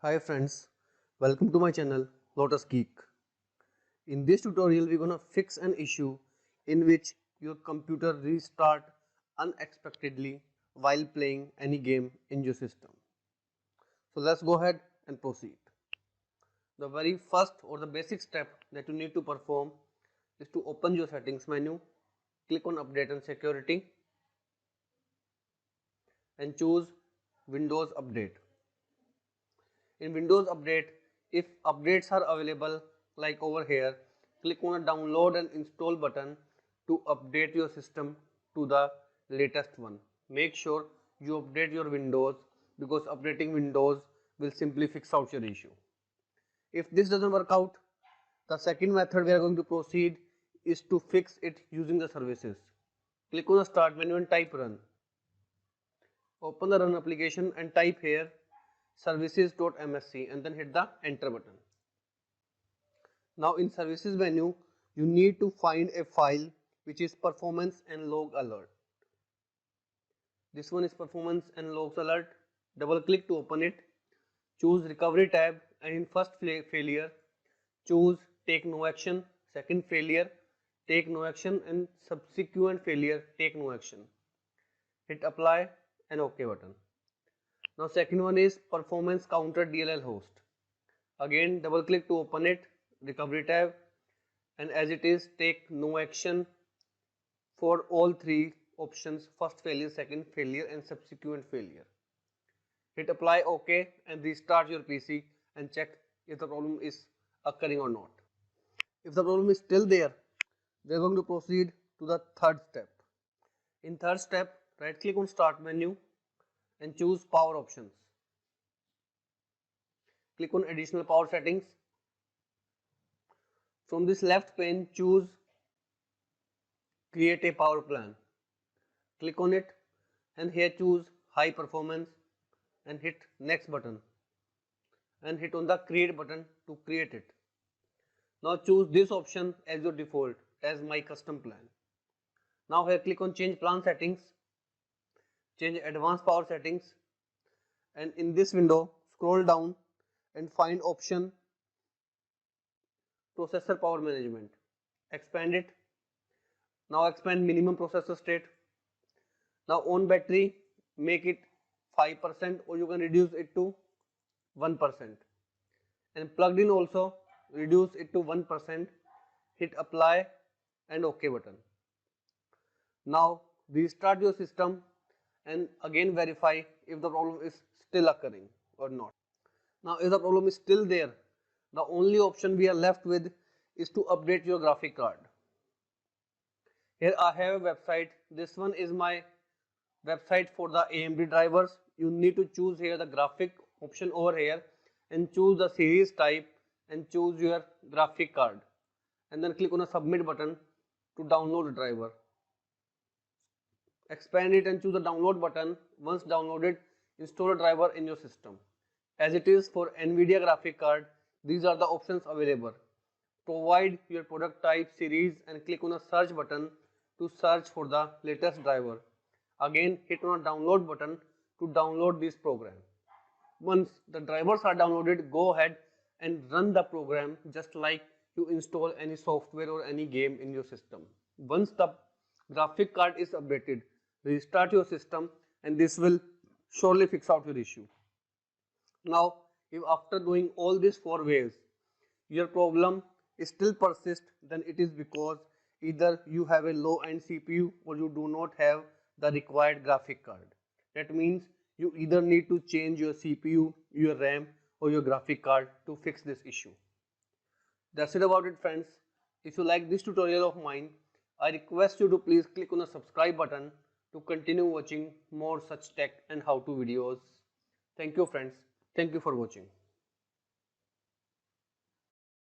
Hi friends, welcome to my channel Lotus Geek. In this tutorial we're gonna fix an issue in which your computer restart unexpectedly while playing any game in your system. So let's go ahead and proceed. The very first or the basic step that you need to perform is to open your settings menu, click on update and security and choose Windows Update. In Windows Update, if updates are available like over here, click on the download and install button to update your system to the latest one. Make sure you update your Windows because updating Windows will simply fix out your issue. If this doesn't work out, the second method we are going to proceed is to fix it using the services. Click on the start menu and type run. Open the run application and type here services.msc and then hit the enter button. Now in services menu, you need to find a file which is performance and log alert. This one is performance and logs alert. Double click to open it. Choose recovery tab and in first failure, choose take no action, second failure, take no action and subsequent failure, take no action. Hit apply and OK button. Now second one is performance counter DLL host. Again double click to open it, recovery tab, and as it is take no action for all three options, first failure, second failure and subsequent failure. Hit apply OK and restart your PC and check if the problem is occurring or not. If the problem is still there, we are going to proceed to the third step. In third step, right click on start menu and choose power options. Click on additional power settings. From this left pane, choose create a power plan. Click on it and here choose high performance and hit next button and hit on the create button to create it. Now choose this option as your default as my custom plan. Now here click on change plan settings, change advanced power settings, and in this window scroll down and find option processor power management. Expand it. Now expand minimum processor state. Now on battery make it 5% or you can reduce it to 1%, and plugged in also reduce it to 1%. Hit apply and OK button. Now restart your system and again verify if the problem is still occurring or not. Now if the problem is still there, the only option we are left with is to update your graphic card. Here I have a website. This one is my website for the AMD drivers. You need to choose here the graphic option over here and choose the series type and choose your graphic card and then click on the submit button to download the driver. Expand it and choose the download button. Once downloaded, install a driver in your system. As it is for NVIDIA graphic card, these are the options available. Provide your product type, series and click on the search button to search for the latest driver. Again hit on the download button to download this program. Once the drivers are downloaded, go ahead and run the program just like you install any software or any game in your system. Once the graphic card is updated, restart your system and this will surely fix out your issue. Now if after doing all these 4 ways your problem is still persist, then it is because either you have a low end CPU or you do not have the required graphic card. That means you either need to change your CPU, your RAM or your graphic card to fix this issue. That's it about it friends. If you like this tutorial of mine, I request you to please click on the subscribe button to continue watching more such tech and how-to videos. Thank you friends. Thank you for watching.